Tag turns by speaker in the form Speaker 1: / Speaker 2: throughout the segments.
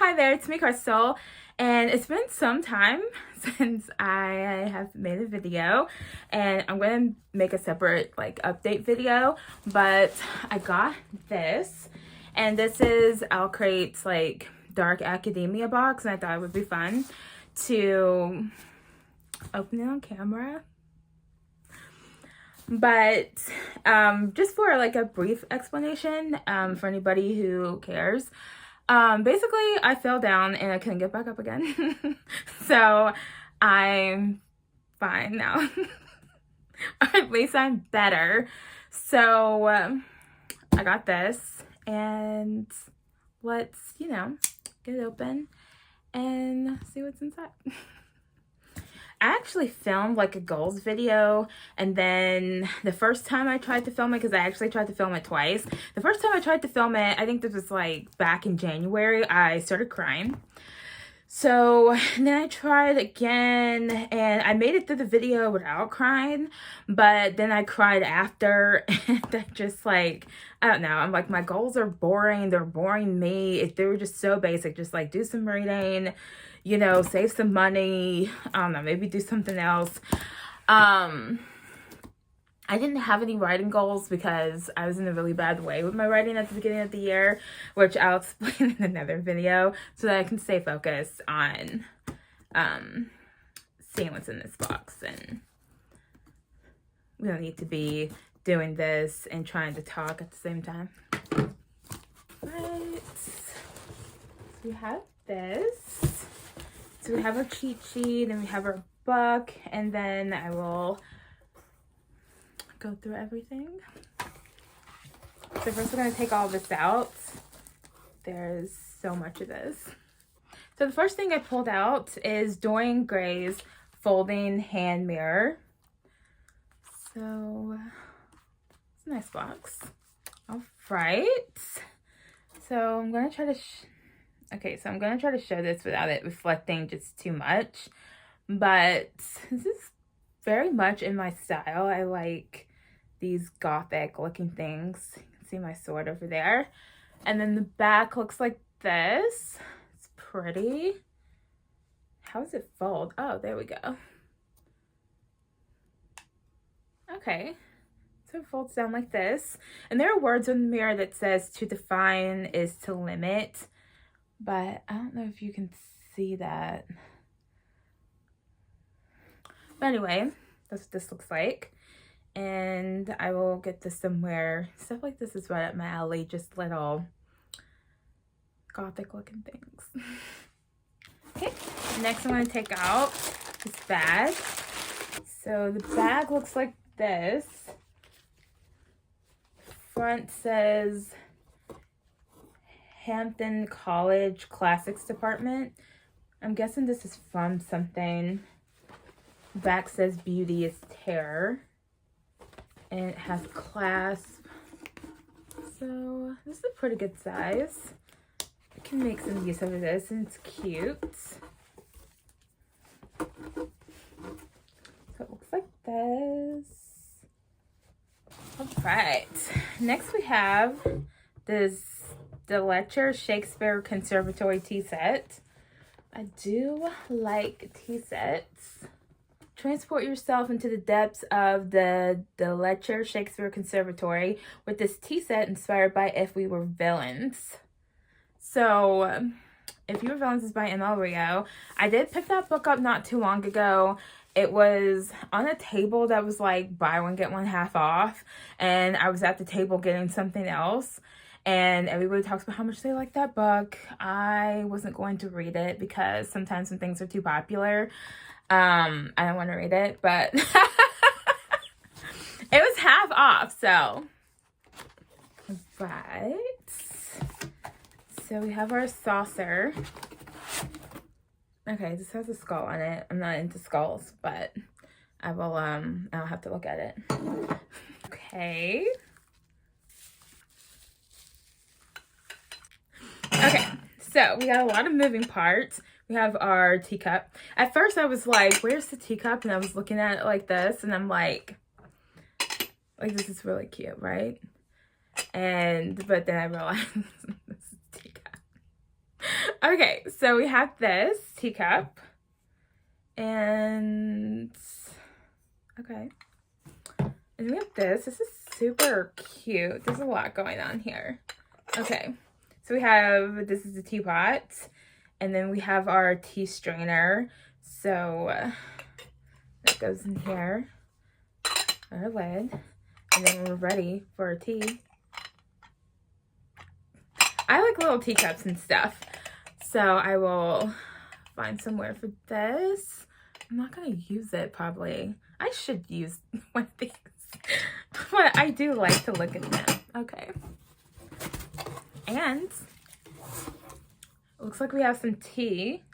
Speaker 1: Hi there, it's me, Crystal, and it's been some time since I have made a video, and I'm going to make a separate update video, but I got this, and this is OwlCrate's dark academia box, and I thought it would be fun to open it on camera. But just for a brief explanation for anybody who cares. Basically, I fell down and I couldn't get back up again. So I'm fine now. Or at least I'm better. So I got this, and let's, get it open and see what's inside. I actually filmed a goals video, and then the first time I tried to film it, because I actually tried to film it twice. The first time I tried to film it, I think this was back in January, I started crying. So then I tried again, and I made it through the video without crying, but then I cried after, and I just I don't know, I'm my goals are boring, they're boring me. They were just so basic, just do some reading, save some money, I don't know, maybe do something else. I didn't have any writing goals because I was in a really bad way with my writing at the beginning of the year, which I'll explain in another video so that I can stay focused on seeing what's in this box. And we don't need to be doing this and trying to talk at the same time. Right. So we have this. So we have our cheat sheet, and we have our book, and then I will go through everything. So first we're going to take all this out. There's so much of this. So the first thing I pulled out is Dorian Gray's folding hand mirror. So it's a nice box. All right. So I'm going to try to I'm going to try to show this without it reflecting just too much, but this is very much in my style. I like these gothic looking things. You can see my sword over there. And then the back looks like this. It's pretty. How does it fold? Oh, there we go. Okay. So it folds down like this. And there are words on the mirror that says to define is to limit. But I don't know if you can see that. But anyway, that's what this looks like. And I will get this somewhere. Stuff like this is right up my alley. Just little gothic looking things. Okay, next I'm going to take out this bag. So the bag looks like this. Front says Hampton College Classics Department. I'm guessing this is from something. Back says Beauty is Terror. And it has clasp. So this is a pretty good size. I can make some use of this, and it's cute. So it looks like this. All right. Next we have this DeLetcher Shakespeare Conservatory tea set. I do like tea sets. Transport yourself into the depths of the DeLetcher Shakespeare Conservatory with this tea set inspired by If We Were Villains. So, If You Were Villains is by M.L. Rio. I did pick that book up not too long ago. It was on a table that was buy one, get one half off. And I was at the table getting something else. And everybody talks about how much they like that book. I wasn't going to read it because sometimes when things are too popular, I don't want to read it, but it was half off, so. Right. So we have our saucer. Okay, this has a skull on it. I'm not into skulls, but I'll have to look at it. Okay. Okay, so we got a lot of moving parts. We have our teacup. At first I was like, where's the teacup? And I was looking at it like this, and I'm like this is really cute, right? But then I realized this is teacup. Okay, so we have this teacup. And okay. And we have this. This is super cute. There's a lot going on here. Okay. So we have, this is the teapot. And then we have our tea strainer. So that goes in here. Our lid. And then we're ready for our tea. I like little teacups and stuff. So I will find somewhere for this. I'm not going to use it probably. I should use one of these. But I do like to look at them. Okay. And it looks like we have some tea.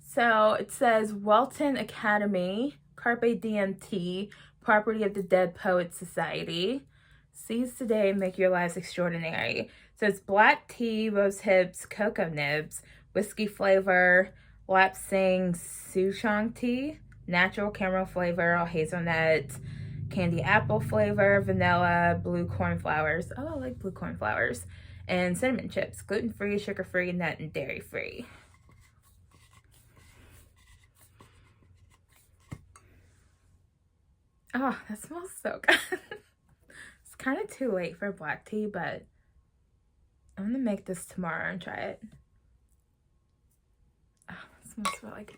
Speaker 1: So it says Welton Academy, Carpe Diem Tea, property of the Dead Poets Society. Seize today, make your lives extraordinary. So it's black tea, rose hips, cocoa nibs, whiskey flavor, lapsang souchong tea, natural caramel flavor, hazelnut, candy apple flavor, vanilla, blue cornflowers. Oh, I like blue cornflowers. And cinnamon chips, gluten-free, sugar-free, nut, and dairy-free. Oh, that smells so good. It's kind of too late for black tea, but I'm gonna make this tomorrow and try it. Oh, it smells really good.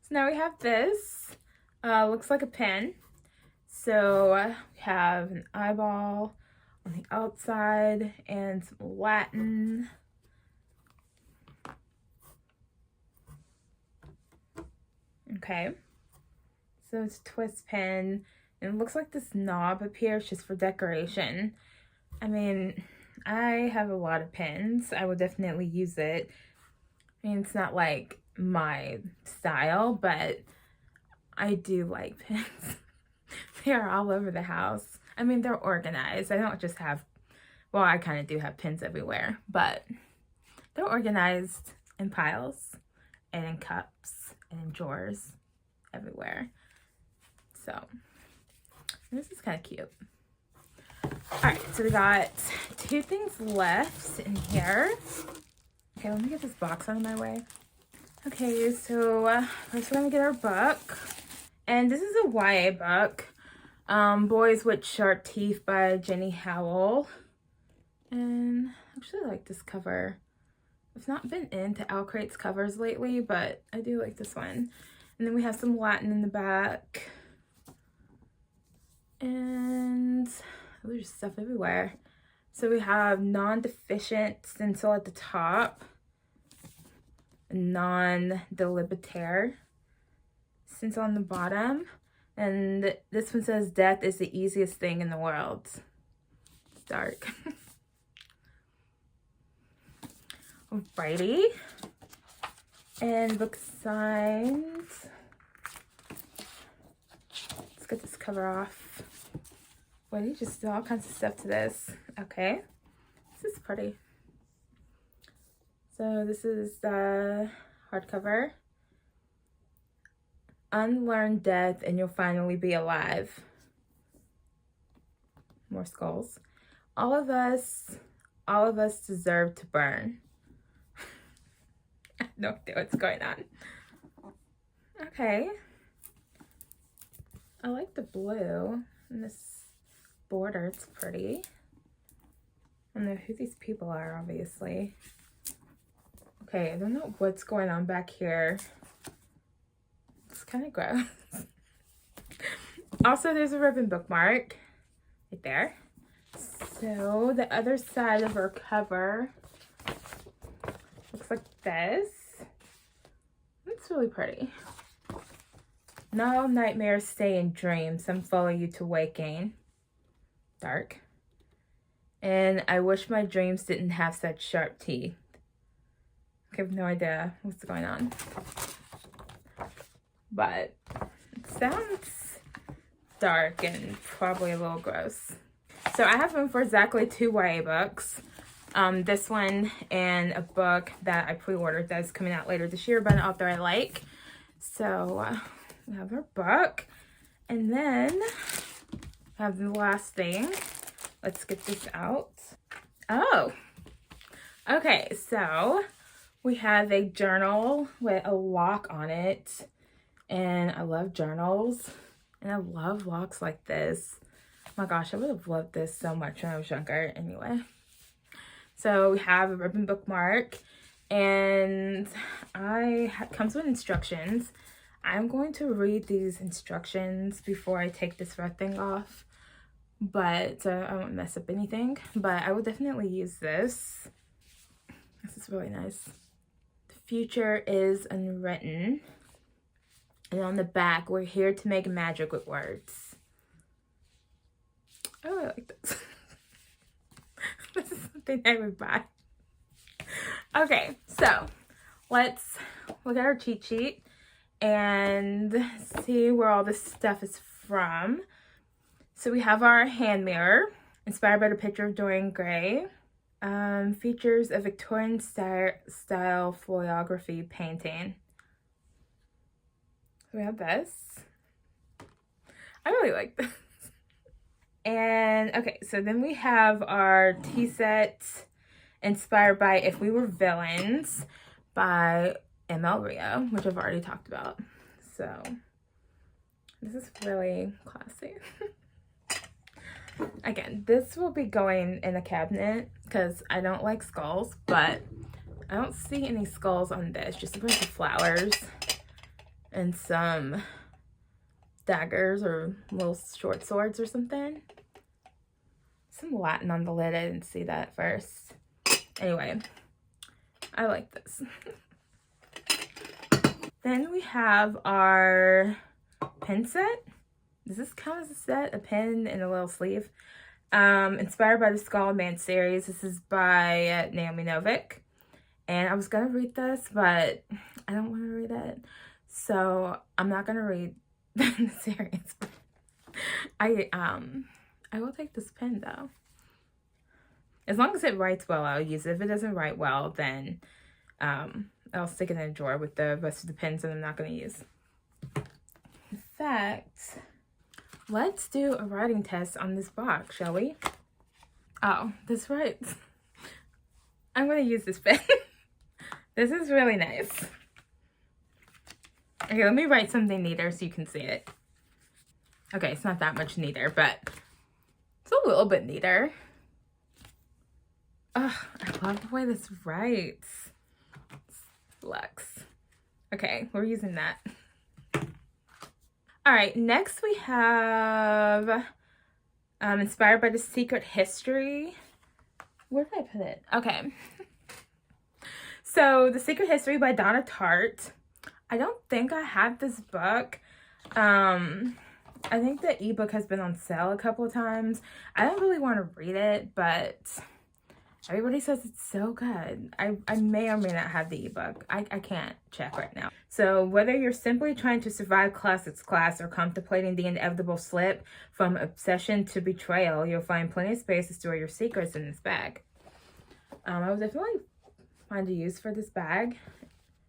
Speaker 1: So now we have this. Looks like a pen. So we have an eyeball on the outside and some Latin. Okay. So it's a twist pen. And it looks like this knob up here is just for decoration. I mean, I have a lot of pens. I would definitely use it. I mean, it's not like my style, but I do like pens. They are all over the house. I mean, they're organized. I don't just have, well, I kind of do have pens everywhere, but they're organized in piles and in cups and in drawers everywhere. So this is kind of cute. All right, so we got 2 things left in here. Okay, let me get this box out of my way. Okay, so first we're gonna get our book. And this is a YA book. Boys with Sharp Teeth by Jenny Howell. And I actually like this cover. I've not been into OwlCrate's covers lately, but I do like this one. And then we have some Latin in the back. And there's stuff everywhere. So we have non-deficient stencil at the top. Non-deliberator stencil on the bottom. And this one says, death is the easiest thing in the world. It's dark. Alrighty. And book signs. Let's get this cover off. What do you just do all kinds of stuff to this? Okay. This is pretty. So this is the hardcover. Unlearn death and you'll finally be alive. More skulls. All of us deserve to burn. I have no idea what's going on. Okay. I like the blue and this border. It's pretty. I don't know who these people are, obviously. Okay, I don't know what's going on back here. It's kind of gross. Also, there's a ribbon bookmark right there. So the other side of our cover looks like this. It's really pretty. No nightmares stay in dreams. Some follow you to waking. Dark. And I wish my dreams didn't have such sharp teeth. I have no idea what's going on. But it sounds dark and probably a little gross. So I have room for exactly 2 YA books. This one and a book that I pre-ordered that's coming out later this year by an author I like. So we have our book. And then we have the last thing. Let's get this out. Oh, Okay, so we have a journal with a lock on it. And I love journals. And I love locks like this. Oh my gosh, I would have loved this so much when I was younger. Anyway. So we have a ribbon bookmark. And comes with instructions. I'm going to read these instructions before I take this red thing off. But I won't mess up anything. But I will definitely use this. This is really nice. The future is unwritten. And on the back, we're here to make magic with words. I really like this. This is something I would buy. Okay, so let's look at our cheat sheet and see where all this stuff is from. So we have our hand mirror, inspired by the picture of Dorian Gray. Features a Victorian style foliography painting. So we have this. I really like this. And okay, so then we have our tea set, inspired by If We Were Villains by ML Rio, which I've already talked about. So this is really classy. Again, this will be going in a cabinet because I don't like skulls, but I don't see any skulls on this, just a bunch of flowers and some daggers or little short swords or something. Some Latin on the lid. I didn't see that first. Anyway, I like this. Then we have our pen set. Does this count as a set? A pen and a little sleeve. Inspired by the Skull Man series. This is by Naomi Novik. And I was going to read this, but I don't want to read it. So I'm not going to read the series. I will take this pen though. As long as it writes well, I'll use it. If it doesn't write well, then I'll stick it in a drawer with the rest of the pens that I'm not going to use. In fact, let's do a writing test on this box, shall we? Oh, that's right. I'm going to use this pen. This is really nice. Okay, let me write something neater so you can see it. Okay, it's not that much neater, but it's a little bit neater. Oh, I love the way this writes. Lux. Okay, we're using that. All right, next we have inspired by The Secret History. Where did I put it? Okay. So, The Secret History by Donna Tartt. I don't think I have this book. I think the ebook has been on sale a couple of times. I don't really want to read it, but everybody says it's so good. I may or may not have the ebook. I can't check right now. So whether you're simply trying to survive classics class or contemplating the inevitable slip from obsession to betrayal, you'll find plenty of space to store your secrets in this bag. I would definitely find a use for this bag.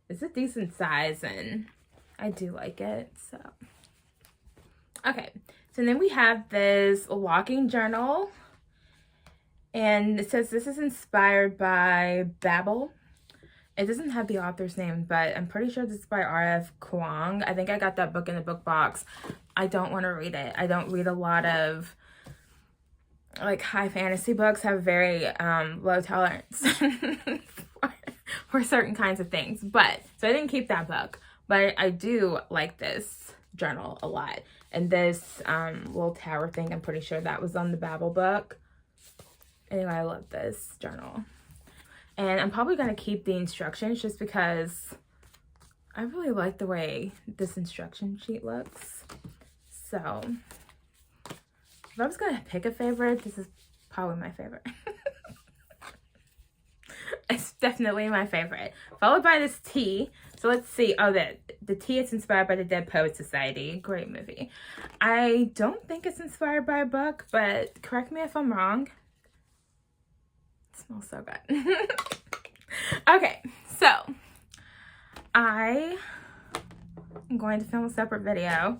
Speaker 1: It's a decent size and I do like it, so. Okay, so then we have this locking journal. And it says this is inspired by Babel. It doesn't have the author's name, but I'm pretty sure this is by R.F. Kuang. I think I got that book in the book box. I don't want to read it. I don't read a lot of like high fantasy books. Have very low tolerance for certain kinds of things. But so I didn't keep that book. But I do like this journal a lot. And this little tower thing, I'm pretty sure that was on the Babel book. Anyway, I love this journal. And I'm probably going to keep the instructions just because I really like the way this instruction sheet looks. So, if I was going to pick a favorite, this is probably my favorite. It's definitely my favorite. Followed by this tea. So let's see. Oh, the tea is inspired by the Dead Poets Society. Great movie. I don't think it's inspired by a book, but correct me if I'm wrong. Smells so good. Okay, so I am going to film a separate video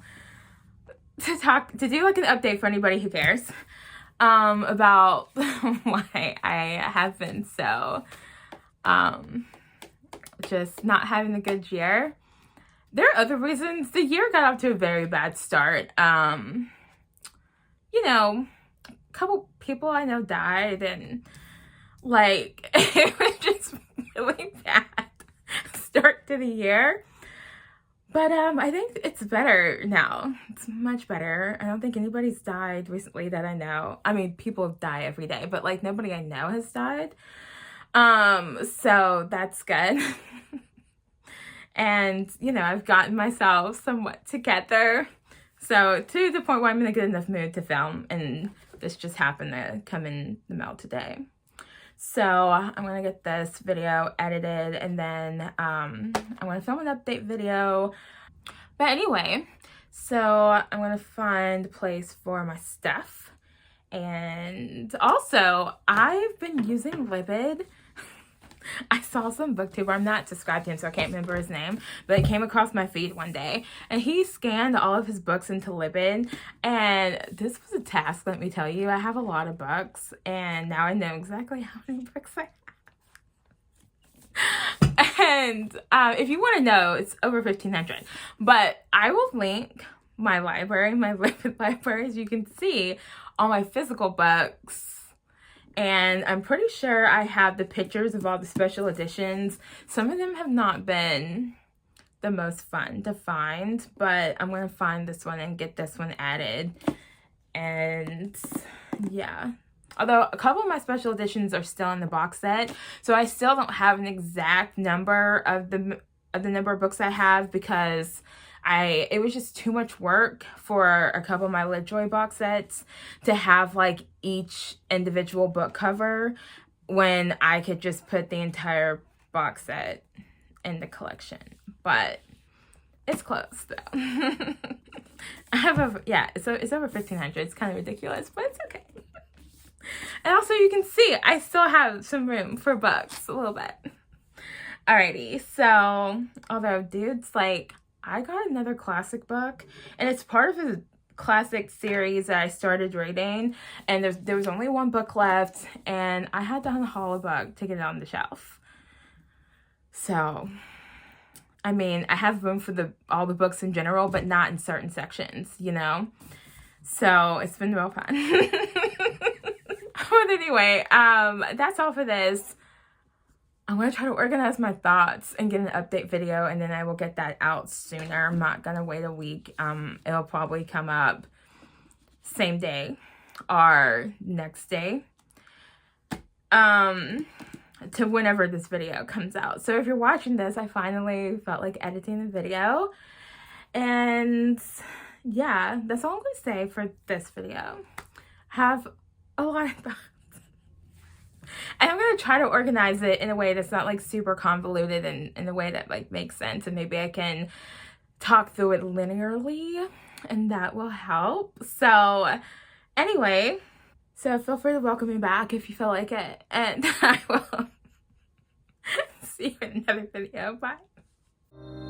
Speaker 1: to do like an update for anybody who cares about why I have been so Just not having a good year. There are other reasons. The year got off to a very bad start. You know, a couple people I know died, and like it was just really bad start to the year. But I think it's better now. It's much better. I don't think anybody's died recently that I know. I mean, people die every day, but like nobody I know has died. So that's good. And, you know, I've gotten myself somewhat together. So to the point where I'm in a good enough mood to film, and this just happened to come in the mail today. So I'm going to get this video edited, and then I'm going to film an update video. But anyway, so I'm going to find a place for my stuff. And also, I've been using Libid. I saw some booktuber, I'm not subscribed to him, so I can't remember his name, but it came across my feed one day, and he scanned all of his books into Libid, and this was a task, let me tell you. I have a lot of books, and now I know exactly how many books I have. And if you want to know, it's over 1,500, but I will link my library, my Libid library, as you can see, all my physical books. And I'm pretty sure I have the pictures of all the special editions. Some of them have not been the most fun to find, but I'm going to find this one and get this one added. And yeah. Although a couple of my special editions are still in the box set, so I still don't have an exact number of the number of books I have, because it was just too much work for a couple of my LitJoy box sets to have like each individual book cover, when I could just put the entire box set in the collection. But it's close though. I have it's over 1,500. It's kind of ridiculous, but it's okay. And also you can see I still have some room for books, a little bit. Alrighty, so although dude's like, I got another classic book, and it's part of a classic series that I started reading, and there was only one book left, and I had to unhaul a book to get it on the shelf. So, I mean, I have room for all the books in general, but not in certain sections, you know? So, it's been real fun. But anyway, that's all for this. I'm going to try to organize my thoughts and get an update video, and then I will get that out sooner. I'm not going to wait a week. It'll probably come up same day or next day to whenever this video comes out. So if you're watching this, I finally felt like editing the video. And yeah, that's all I'm going to say for this video. Have a lot of thoughts. And I'm going to try to organize it in a way that's not like super convoluted, and in a way that like makes sense, and maybe I can talk through it linearly, and that will help. So anyway, so feel free to welcome me back if you feel like it, and I will see you in another video. Bye.